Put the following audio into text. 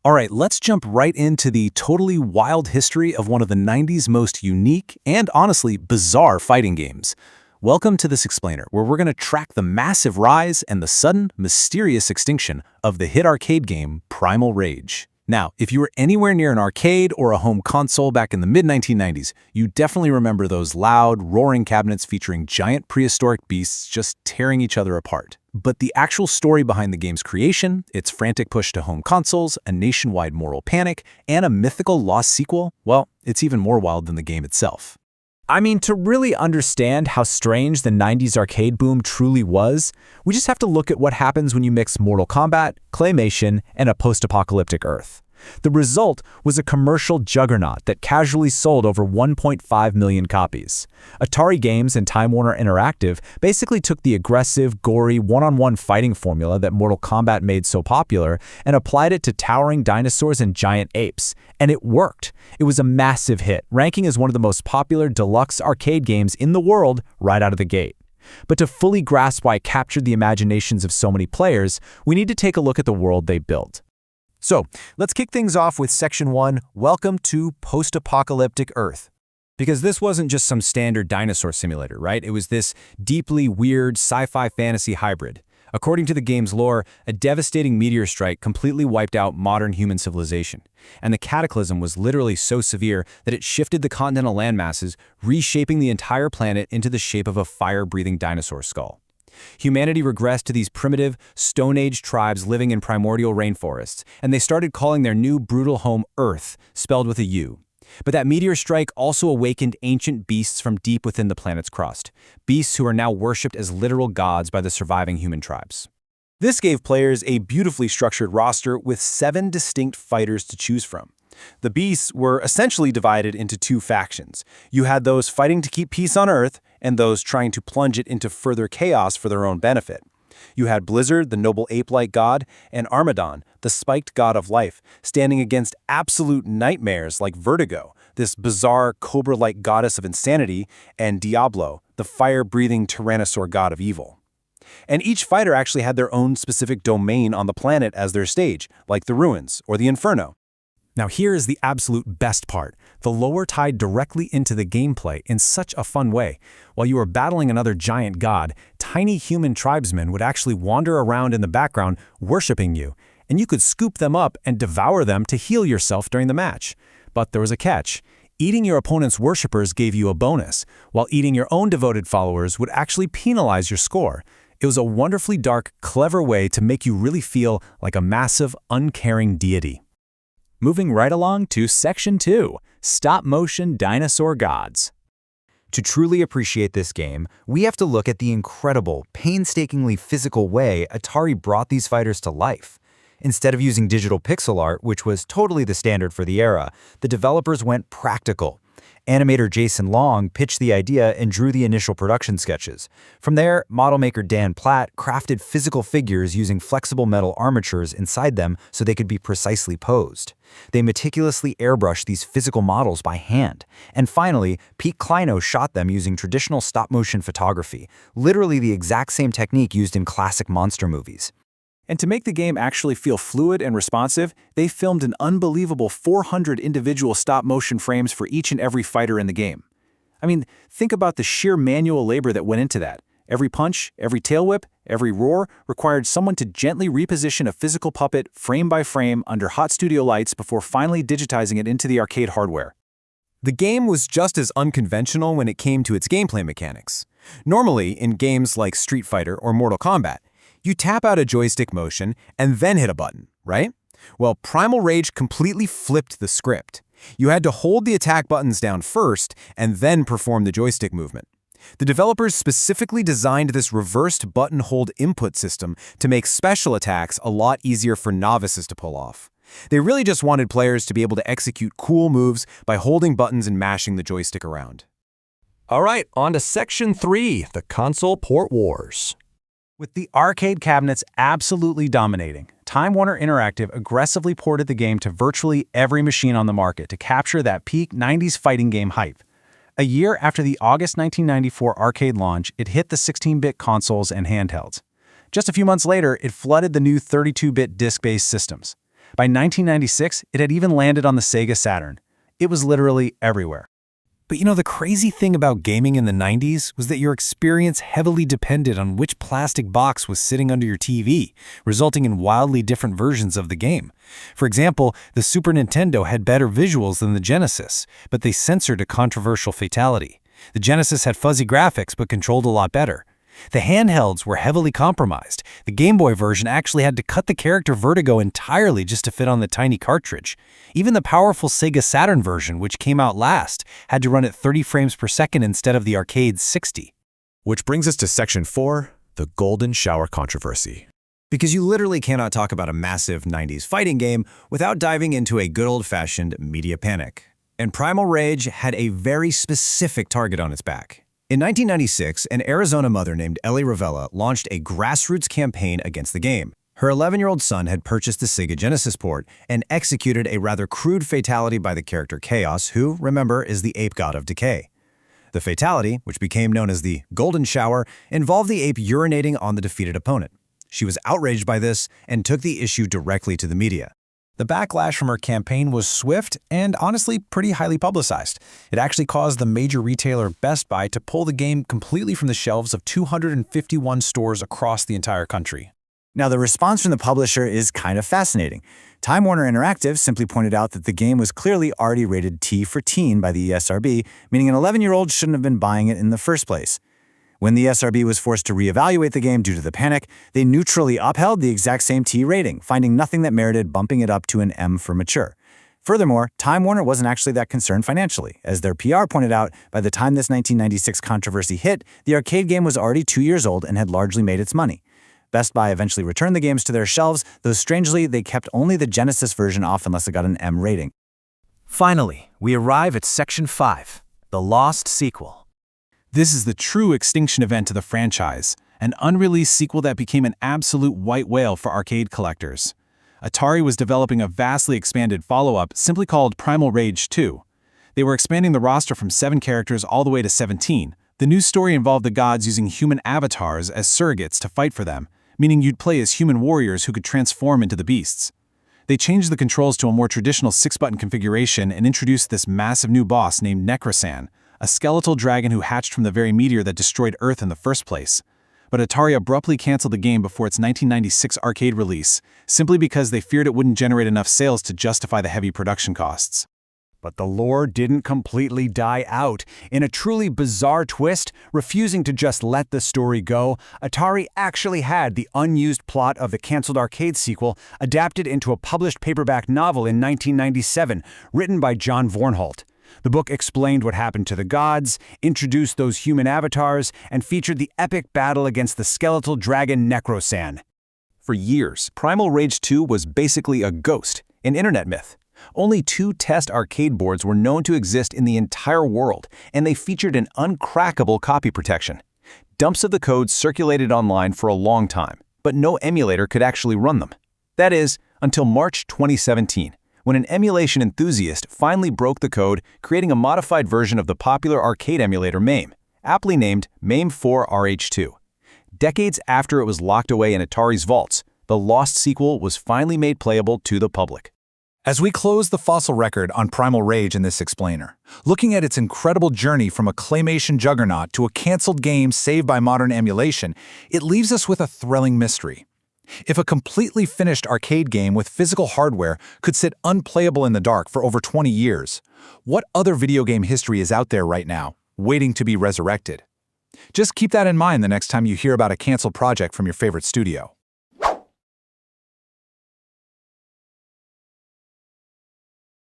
All right, let's jump right into the totally wild history of one of the 90s most unique and honestly bizarre fighting games. Welcome to this explainer, where we're going to track the massive rise and the sudden, mysterious extinction of the hit arcade game Primal Rage. Now, if you were anywhere near an arcade or a home console back in the mid-1990s, you definitely remember those loud, roaring cabinets featuring giant prehistoric beasts just tearing each other apart. But the actual story behind the game's creation, its frantic push to home consoles, a nationwide moral panic, and a mythical lost sequel, well, it's even more wild than the game itself. I mean, to really understand how strange the 90s arcade boom truly was, we just have to look at what happens when you mix Mortal Kombat, claymation, and a post-apocalyptic Earth. The result was a commercial juggernaut that casually sold over 1.5 million copies. Atari Games and Time Warner Interactive basically took the aggressive, gory, one-on-one fighting formula that Mortal Kombat made so popular and applied it to towering dinosaurs and giant apes. And it worked. It was a massive hit, ranking as one of the most popular deluxe arcade games in the world right out of the gate. But to fully grasp why it captured the imaginations of so many players, we need to take a look at the world they built. So, let's kick things off with Section 1, Welcome to Post-Apocalyptic Earth. Because this wasn't just some standard dinosaur simulator, right? It was this deeply weird sci-fi fantasy hybrid. According to the game's lore, a devastating meteor strike completely wiped out modern human civilization. And the cataclysm was literally so severe that it shifted the continental landmasses, reshaping the entire planet into the shape of a fire-breathing dinosaur skull. Humanity regressed to these primitive, Stone Age tribes living in primordial rainforests, and they started calling their new brutal home Earth, spelled with a U. But that meteor strike also awakened ancient beasts from deep within the planet's crust, beasts who are now worshipped as literal gods by the surviving human tribes. This gave players a beautifully structured roster with 7 distinct fighters to choose from. The beasts were essentially divided into 2 factions. You had those fighting to keep peace on Earth, and those trying to plunge it into further chaos for their own benefit. You had Blizzard, the noble ape-like god, and Armadan, the spiked god of life, standing against absolute nightmares like Vertigo, this bizarre cobra-like goddess of insanity, and Diablo, the fire-breathing tyrannosaur god of evil. And each fighter actually had their own specific domain on the planet as their stage, like the Ruins or the Inferno. Now here is the absolute best part. The lore tied directly into the gameplay in such a fun way. While you were battling another giant god, tiny human tribesmen would actually wander around in the background worshipping you, and you could scoop them up and devour them to heal yourself during the match. But there was a catch. Eating your opponent's worshippers gave you a bonus, while eating your own devoted followers would actually penalize your score. It was a wonderfully dark, clever way to make you really feel like a massive, uncaring deity. Moving right along to Section 2, Stop-Motion Dinosaur Gods. To truly appreciate this game, we have to look at the incredible, painstakingly physical way Atari brought these fighters to life. Instead of using digital pixel art, which was totally the standard for the era, the developers went practical. Animator Jason Long pitched the idea and drew the initial production sketches. From there, model maker Dan Platt crafted physical figures using flexible metal armatures inside them so they could be precisely posed. They meticulously airbrushed these physical models by hand. And finally, Pete Kleino shot them using traditional stop-motion photography, literally the exact same technique used in classic monster movies. And to make the game actually feel fluid and responsive, they filmed an unbelievable 400 individual stop-motion frames for each and every fighter in the game. I mean, think about the sheer manual labor that went into that. Every punch, every tail whip, every roar required someone to gently reposition a physical puppet frame by frame under hot studio lights before finally digitizing it into the arcade hardware. The game was just as unconventional when it came to its gameplay mechanics. Normally, in games like Street Fighter or Mortal Kombat, you tap out a joystick motion and then hit a button, right? Well, Primal Rage completely flipped the script. You had to hold the attack buttons down first and then perform the joystick movement. The developers specifically designed this reversed button hold input system to make special attacks a lot easier for novices to pull off. They really just wanted players to be able to execute cool moves by holding buttons and mashing the joystick around. All right, on to Section 3, the Console Port Wars. With the arcade cabinets absolutely dominating, Time Warner Interactive aggressively ported the game to virtually every machine on the market to capture that peak 90s fighting game hype. A year after the August 1994 arcade launch, it hit the 16-bit consoles and handhelds. Just a few months later, it flooded the new 32-bit disc-based systems. By 1996, it had even landed on the Sega Saturn. It was literally everywhere. But you know, the crazy thing about gaming in the 90s was that your experience heavily depended on which plastic box was sitting under your TV, resulting in wildly different versions of the game. For example, the Super Nintendo had better visuals than the Genesis, but they censored a controversial fatality. The Genesis had fuzzy graphics but controlled a lot better. The handhelds were heavily compromised. The Game Boy version actually had to cut the character Vertigo entirely just to fit on the tiny cartridge. Even the powerful Sega Saturn version, which came out last, had to run at 30 frames per second instead of the arcade's 60. Which brings us to Section 4, the Golden Shower Controversy. Because you literally cannot talk about a massive 90s fighting game without diving into a good old-fashioned media panic. And Primal Rage had a very specific target on its back. In 1996, an Arizona mother named Ellie Ravella launched a grassroots campaign against the game. Her 11-year-old son had purchased the Sega Genesis port and executed a rather crude fatality by the character Chaos, who, remember, is the ape god of decay. The fatality, which became known as the Golden Shower, involved the ape urinating on the defeated opponent. She was outraged by this and took the issue directly to the media. The backlash from her campaign was swift and honestly pretty highly publicized. It actually caused the major retailer Best Buy to pull the game completely from the shelves of 251 stores across the entire country. Now, the response from the publisher is kind of fascinating. Time Warner Interactive simply pointed out that the game was clearly already rated T for teen by the ESRB, meaning an 11-year-old shouldn't have been buying it in the first place. When the ESRB was forced to reevaluate the game due to the panic, they neutrally upheld the exact same T rating, finding nothing that merited bumping it up to an M for mature. Furthermore, Time Warner wasn't actually that concerned financially. As their PR pointed out, by the time this 1996 controversy hit, the arcade game was already 2 years old and had largely made its money. Best Buy eventually returned the games to their shelves, though strangely, they kept only the Genesis version off unless it got an M rating. Finally, we arrive at Section 5, the Lost Sequel. This is the true extinction event to the franchise, an unreleased sequel that became an absolute white whale for arcade collectors. Atari was developing a vastly expanded follow-up simply called Primal Rage 2. They were expanding the roster from 7 characters all the way to 17. The new story involved the gods using human avatars as surrogates to fight for them, meaning you'd play as human warriors who could transform into the beasts. They changed the controls to a more traditional 6-button configuration and introduced this massive new boss named Necrosan, a skeletal dragon who hatched from the very meteor that destroyed Earth in the first place. But Atari abruptly canceled the game before its 1996 arcade release, simply because they feared it wouldn't generate enough sales to justify the heavy production costs. But the lore didn't completely die out. In a truly bizarre twist, refusing to just let the story go, Atari actually had the unused plot of the canceled arcade sequel adapted into a published paperback novel in 1997, written by John Vornholt. The book explained what happened to the gods, introduced those human avatars, and featured the epic battle against the skeletal dragon Necrosan. For years, Primal Rage 2 was basically a ghost, an internet myth. Only 2 test arcade boards were known to exist in the entire world, and they featured an uncrackable copy protection. Dumps of the code circulated online for a long time, but no emulator could actually run them. That is, until March 2017. When an emulation enthusiast finally broke the code, creating a modified version of the popular arcade emulator MAME, aptly named MAME4RH2. Decades after it was locked away in Atari's vaults, the lost sequel was finally made playable to the public. As we close the fossil record on Primal Rage in this explainer, looking at its incredible journey from a claymation juggernaut to a canceled game saved by modern emulation, it leaves us with a thrilling mystery. If a completely finished arcade game with physical hardware could sit unplayable in the dark for over 20 years, what other video game history is out there right now, waiting to be resurrected? Just keep that in mind the next time you hear about a canceled project from your favorite studio.